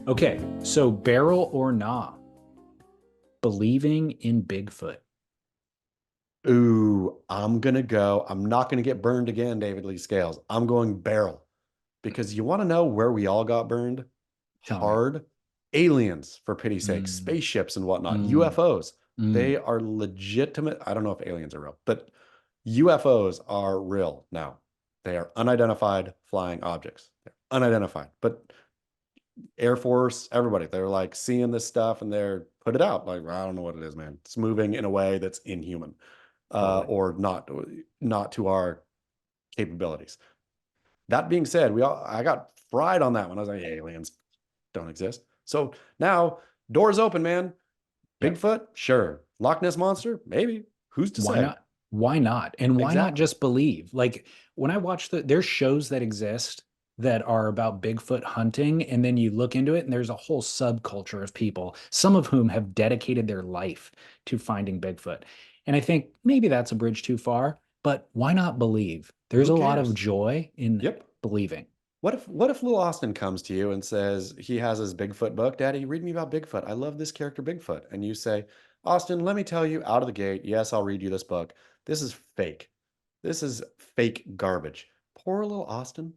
Okay, so barrel or nah, believing in Bigfoot. Ooh, I'm not gonna get burned again, David Lee Scales. I'm going barrel because you want to know where we all got burned? Tell me. Hard. Aliens, for pity's sake, Mm, spaceships and whatnot, mm, UFOs. mm. They are legitimate. I don't know if aliens are real, but UFOs are real now. They are unidentified flying objects. They're unidentified, but Air Force, everybody, they're like seeing this stuff and they're put it out. Like, I don't know what it is, man. It's moving in a way that's inhuman, Totally. or not to our capabilities. That being said, I got fried on that one. I was like, hey, aliens don't exist. So now doors open, man. Yep. Bigfoot, sure. Loch Ness monster, maybe. Who's to Why say? not? Why not? And why not Exactly. just believe? Like when I watch there's shows that exist that are about Bigfoot hunting, and then you look into it, and there's a whole subculture of people, some of whom have dedicated their life to finding Bigfoot. And I think maybe that's a bridge too far, but why not believe? There's Who a lot of cares? joy in Yep. believing. What if Lil Austin comes to you and says he has his Bigfoot book? Daddy, read me about Bigfoot. I love this character Bigfoot. And you say, Austin, let me tell you out of the gate, yes, I'll read you this book. This is fake. This is fake garbage. Poor little Austin.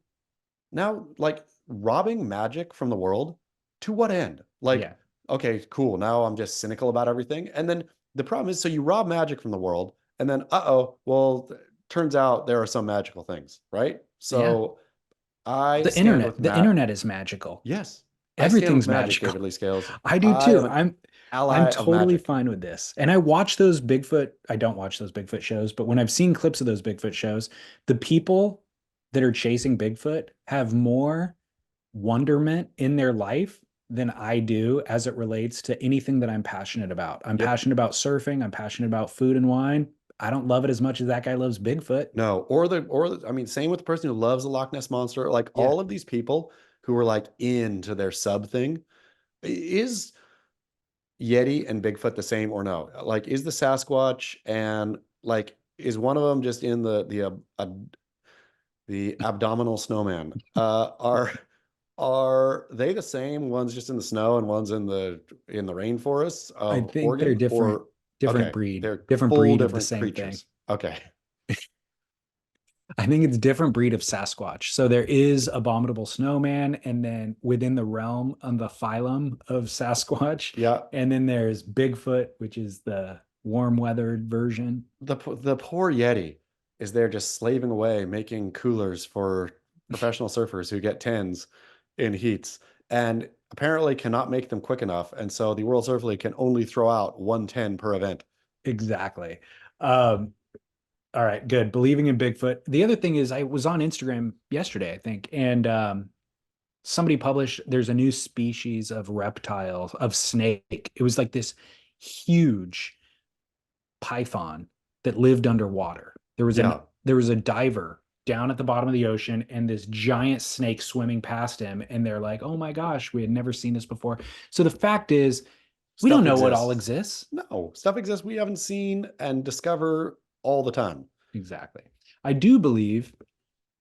Now, like robbing magic from the world, to what end? Like, Yeah. okay, cool. Now I'm just cynical about everything. And then the problem is, so you rob magic from the world, and then, well, turns out there are some magical things, right? Yeah. So I The stand internet, with the Matt. internet is magical. Yes, I stand with Everything's magic, magical. David Lee Scales. I do I too. am an I'm ally of totally magic. fine with this. And I watch those Bigfoot, I don't watch those Bigfoot shows, but when I've seen clips of those Bigfoot shows, the people that are chasing Bigfoot have more wonderment in their life than I do as it relates to anything that I'm passionate about. I'm Yep. passionate about surfing, I'm passionate about food and wine. I don't love it as much as that guy loves Bigfoot. No, I mean, same with the person who loves the Loch Ness monster. Like Yeah. all of these people who are like into their sub thing. Is Yeti and Bigfoot the same or no? Like, is the Sasquatch and like is one of them just in the abdominal snowman? Are they the same? One's just in the snow and one's in the rainforests I of think they're Oregon? different, Or okay, they're different full breed of the different same thing. creatures. Okay. I think it's different breed of Sasquatch. So there is abominable snowman, and then within the realm of the phylum of Sasquatch, Yeah. and then there's Bigfoot, which is the warm weathered version. The poor Yeti is there just slaving away, making coolers for professional surfers who get tens in heats, and apparently cannot make them quick enough. And so the World Surf League can only throw out 110 per event. Exactly. Um, all right, good. Believing in Bigfoot. The other thing is, I was on Instagram yesterday, I think, and somebody published there's a new species of reptile of snake. It was like this huge python that lived underwater. Yeah. There was a diver down at the bottom of the ocean and this giant snake swimming past him, and they're like, "Oh my gosh, we had never seen this before." So the fact is, we don't Stuff know what all exists. exists. No, stuff exists we haven't seen and discover all the time. Exactly. I do believe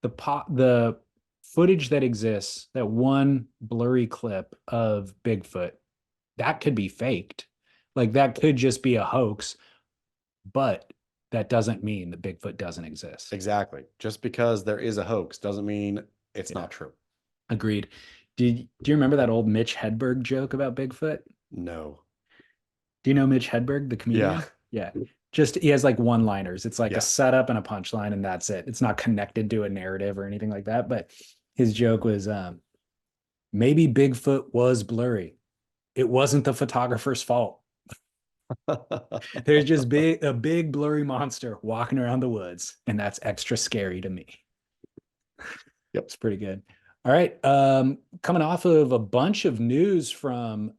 the footage that exists, that one blurry clip of Bigfoot, that could be faked. Like that could just be a hoax, but that doesn't mean that Bigfoot doesn't exist. Exactly. Just because there is a hoax doesn't mean it's Yeah, not true. agreed. Do you remember that old Mitch Hedberg joke about Bigfoot? No. Do you know Mitch Hedberg, the Yeah. comedian? Yeah. Just he has like one-liners. It's like a Yeah. setup and a punchline, and that's it. It's not connected to a narrative or anything like that. But his joke was maybe Bigfoot was blurry. It wasn't the photographer's fault. There's just a big blurry monster walking around the woods, and that's extra scary to me. Yep. It's pretty good. All right. Coming off of a bunch of news from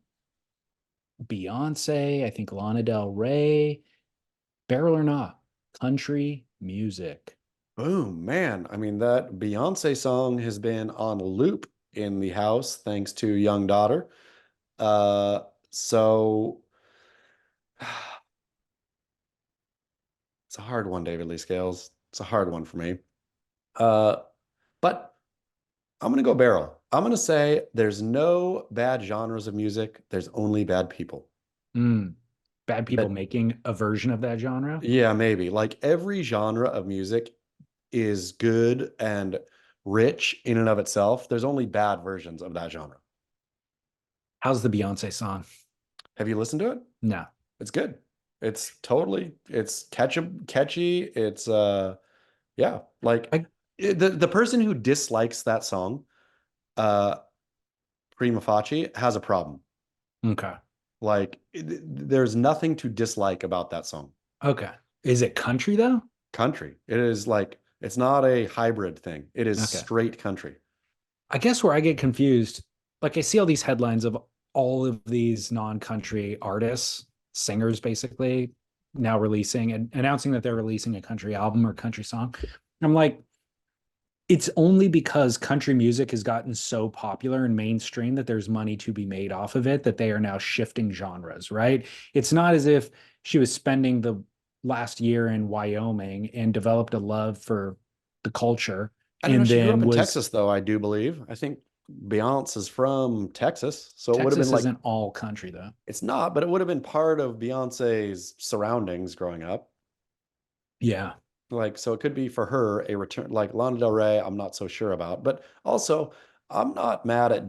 Beyonce, I think Lana Del Rey, barrel or not, country music. Boom, man. I mean, that Beyonce song has been on loop in the house thanks to young daughter. Uh, so it's a hard one, David Lee Scales. It's a hard one for me. Uh, but I'm gonna go barrel. I'm gonna say there's no bad genres of music. There's only bad people. Mm, bad people That, making a version of that genre. yeah, maybe. Like every genre of music is good and rich in and of itself. There's only bad versions of that genre. How's the Beyonce song? Have you listened to it? No. It's good. It's catchy. It's yeah, like I the person who dislikes that song, uh prima facie has a problem. okay. Like there's nothing to dislike about that song. Okay. Is it country though? Country. It is like it's not a hybrid thing. It is Okay. straight country. I guess where I get confused, like I see all these headlines of all of these non-country artists, singers basically, now releasing and announcing that they're releasing a country album or country song. I'm like, it's only because country music has gotten so popular and mainstream that there's money to be made off of it that they are now shifting genres, right? It's not as if she was spending the last year in Wyoming and developed a love for the culture I don't know. and She grew up then in was Texas, though, I do believe. I think Beyonce is from Texas. So it would have been Texas like, isn't all country though. it's not, but it would have been part of Beyonce's surroundings growing up. Yeah. Like, so it could be for her a return, like Lana Del Rey, I'm not so sure about. But also, I'm not mad at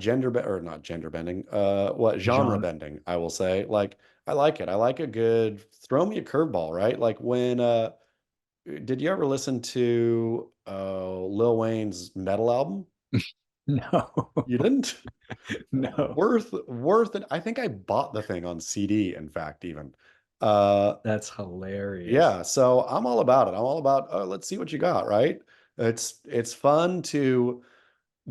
or not gender bending, what genre Genre. bending, I will say. Like, I like it. I like a good throw me a curveball, right? Like when did you ever listen to Lil Wayne's metal album? No. You didn't? No. Worth it. I think I bought the thing on CD, in fact, even. Uh That's hilarious. yeah, so I'm all about it. I'm all about let's see what you got, right? It's fun to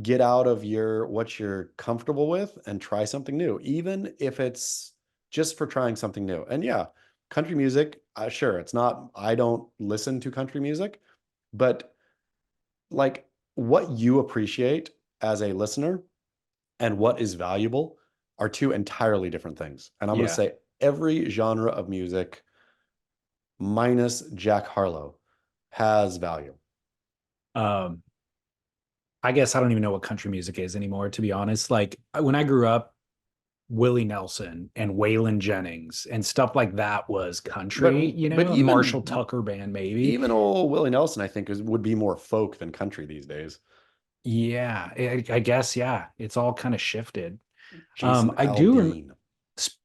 get out of your what you're comfortable with and try something new, even if it's just for trying something new. And yeah, country music, sure, it's not, I don't listen to country music, but like what you appreciate as a listener and what is valuable are two entirely different things. And I'm going to Yeah. say every genre of music minus Jack Harlow has value. Um, I guess I don't even know what country music is anymore, to be honest. Like when I grew up, Willie Nelson and Waylon Jennings and stuff like that was But country, you but know, a Marshall Tucker band, maybe. even old Willie Nelson, I think, would be more folk than country these days. Yeah, I guess, yeah, it's all kind of shifted. Jason I do, Aldean.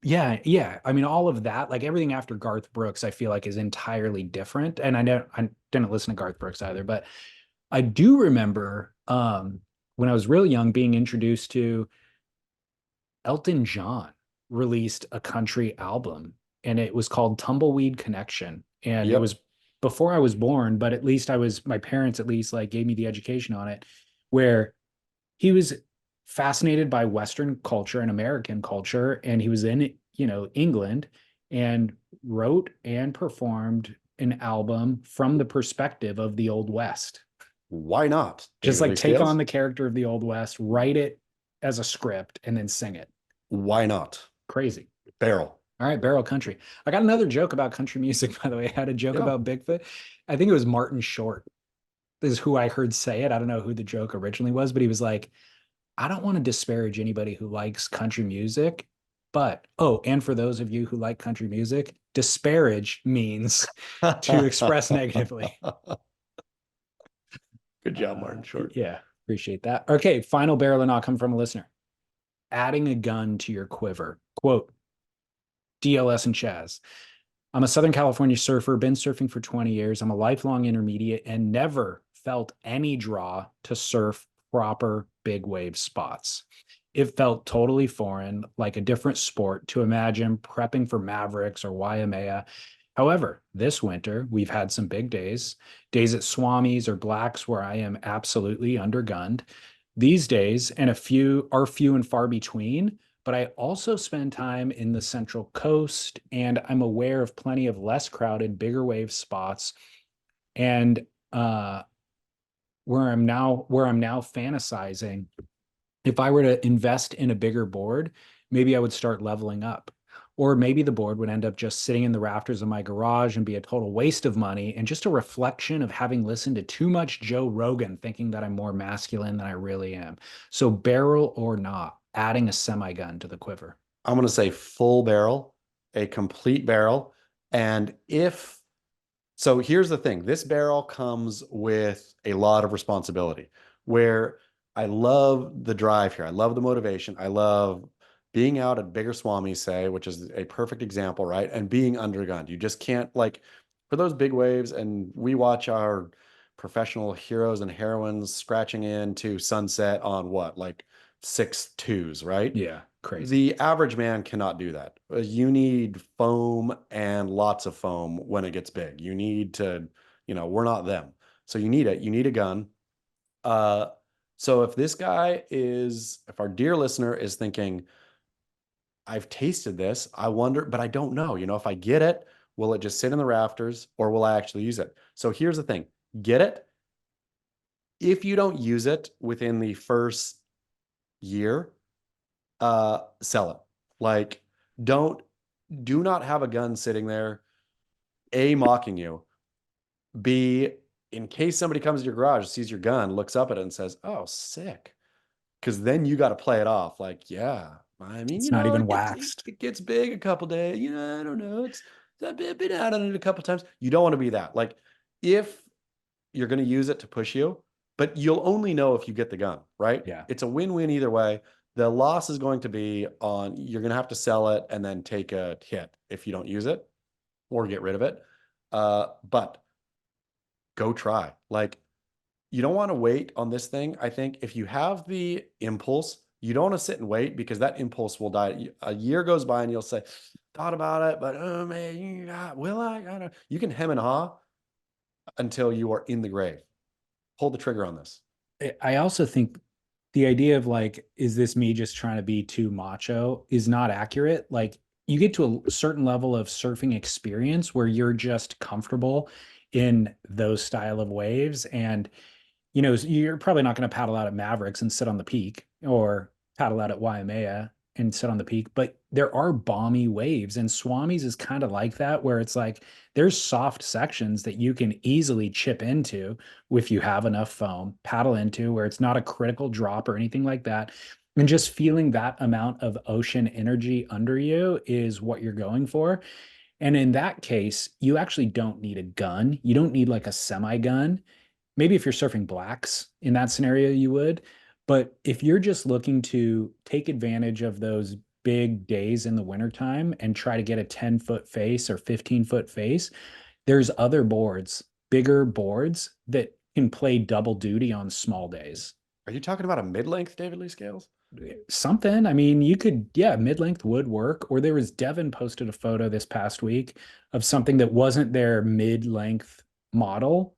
yeah, yeah. I mean, all of that, like everything after Garth Brooks, I feel like is entirely different. And I know I didn't listen to Garth Brooks either, but I do remember when I was real young being introduced to Elton John released a country album and it was called Tumbleweed Connection. And it Yep. was before I was born, but at least my parents at least like gave me the education on it, where he was fascinated by Western culture and American culture. And he was in, England and wrote and performed an album from the perspective of the Old West. Why not? Just David like Lee take on Steels? the character of the Old West, write it as a script, and then sing it. Why not? Crazy. Barrel. All right, Barrel Country. I got another joke about country music, by the way. I had a joke Yeah. about Bigfoot. I think it was Martin Short. This is who I heard say it. I don't know who the joke originally was, but he was like, I don't want to disparage anybody who likes country music, but oh, and for those of you who like country music, disparage means to express negatively. Good job, Martin Short. Yeah, appreciate that. Okay, final barrel or not come from a listener. Adding a gun to your quiver. Quote, DLS and Chaz. I'm a Southern California surfer, been surfing for 20 years. I'm a lifelong intermediate and never felt any draw to surf proper big wave spots. It felt totally foreign, like a different sport to imagine prepping for Mavericks or Waimea. However, this winter, we've had some big days at Swamis or Blacks where I am absolutely undergunned. These days, and a few are few and far between, but I also spend time in the Central Coast and I'm aware of plenty of less crowded, bigger wave spots. And where I'm now fantasizing, if I were to invest in a bigger board, maybe I would start leveling up. Or maybe the board would end up just sitting in the rafters of my garage and be a total waste of money and just a reflection of having listened to too much Joe Rogan, thinking that I'm more masculine than I really am. So, barrel or not, adding a semi gun to the quiver. I'm going to say full barrel, a complete barrel. And if so, here's the thing, this barrel comes with a lot of responsibility where I love the drive here. I love the motivation. I love being out at bigger swamis, say, which is a perfect example, right? And being undergunned. You just can't, like, for those big waves, and we watch our professional heroes and heroines scratching into sunset on what, like 6.2s, right? Yeah, crazy. The average man cannot do that. You need foam and lots of foam when it gets big. You need to, we're not them. So you need it. You need a gun. Uh, so if our dear listener is thinking, I've tasted this, I wonder, but I don't know, if I get it, will it just sit in the rafters or will I actually use it? So here's the thing, get it. If you don't use it within the first year, sell it. Like, don't do not have a gun sitting there, A, mocking you, B, in case somebody comes to your garage, sees your gun, looks up at it and says, oh, sick. Because then you got to play it off like, yeah, I mean, It's not even it gets waxed. it gets big a couple days. I don't know. I've been out on it a couple times. You don't want to be that. Like, if you're going to use it to push you, but you'll only know if you get the gun, right? Yeah. It's a win-win either way. The loss is going to be on, you're going to have to sell it and then take a hit if you don't use it or get rid of it. But go try. Like, you don't want to wait on this thing. I think if you have the impulse, you don't want to sit and wait because that impulse will die. A year goes by and you'll say, thought about it, but oh man, will I? I don't know. You can hem and haw until you are in the grave. Pull the trigger on this. I also think the idea of like, is this me just trying to be too macho is not accurate. Like, you get to a certain level of surfing experience where you're just comfortable in those style of waves. And, you're probably not going to paddle out at Mavericks and sit on the peak or paddle out at Waimea and sit on the peak, but there are balmy waves, and Swamis is kind of like that, where it's like there's soft sections that you can easily chip into if you have enough foam, paddle into where it's not a critical drop or anything like that. And just feeling that amount of ocean energy under you is what you're going for. And in that case, you actually don't need a gun. You don't need like a semi gun. Maybe if you're surfing blacks in that scenario, you would. But if you're just looking to take advantage of those big days in the wintertime and try to get a 10-foot face or 15-foot face, there's other boards, bigger boards that can play double duty on small days. Are you talking about a mid-length David Lee scales? Something, I mean, you could, yeah, mid-length would work. Or there was Devin posted a photo this past week of something that wasn't their mid-length model.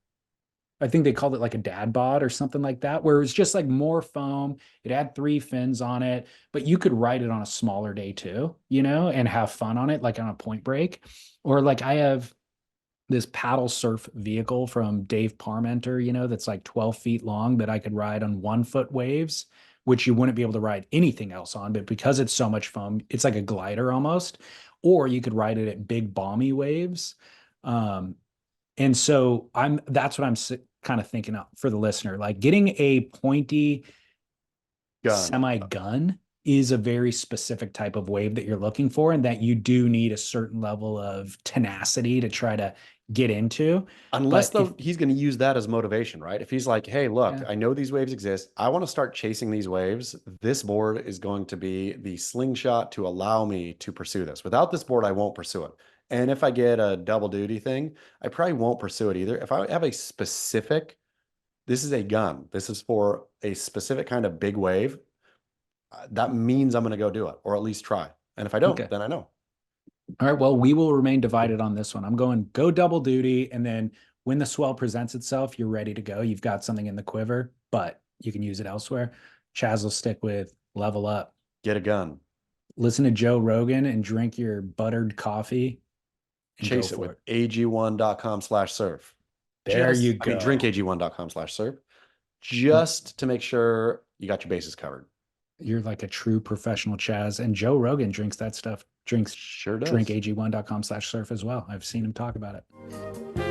I think they called it like a dad bod or something like that, where it was just like more foam. It had 3 fins on it, but you could ride it on a smaller day too, and have fun on it, like on a point break. Or like I have this paddle surf vehicle from Dave Parmenter, that's like 12 feet long that I could ride on 1 foot waves, which you wouldn't be able to ride anything else on. But because it's so much foam, it's like a glider almost. Or you could ride it at big balmy waves. Um, and so that's what I'm kind of thinking of for the listener, like getting a pointy Gun. semi gun is a very specific type of wave that you're looking for, and that you do need a certain level of tenacity to try to get into. Unless But if, though he's going to use that as motivation, right? If he's like, hey, look, yeah, I know these waves exist. I want to start chasing these waves. This board is going to be the slingshot to allow me to pursue this. Without this board, I won't pursue it. And if I get a double duty thing, I probably won't pursue it either. If I have a specific, this is a gun, this is for a specific kind of big wave, that means I'm going to go do it or at least try. And if I don't, okay. then I know. All right. Well, we will remain divided on this one. I'm going go double duty. And then when the swell presents itself, you're ready to go. You've got something in the quiver, but you can use it elsewhere. Chaz will stick with level up. Get a gun. Listen to Joe Rogan and drink your buttered coffee and go Chase it for with it. ag1.com/surf. There you go. Drinkag1.com/surf, just to make sure you got your bases covered. You're like a true professional Chaz. And Joe Rogan drinks that stuff, drinks Sure does. drinkag1.com/surf as well. I've seen him talk about it.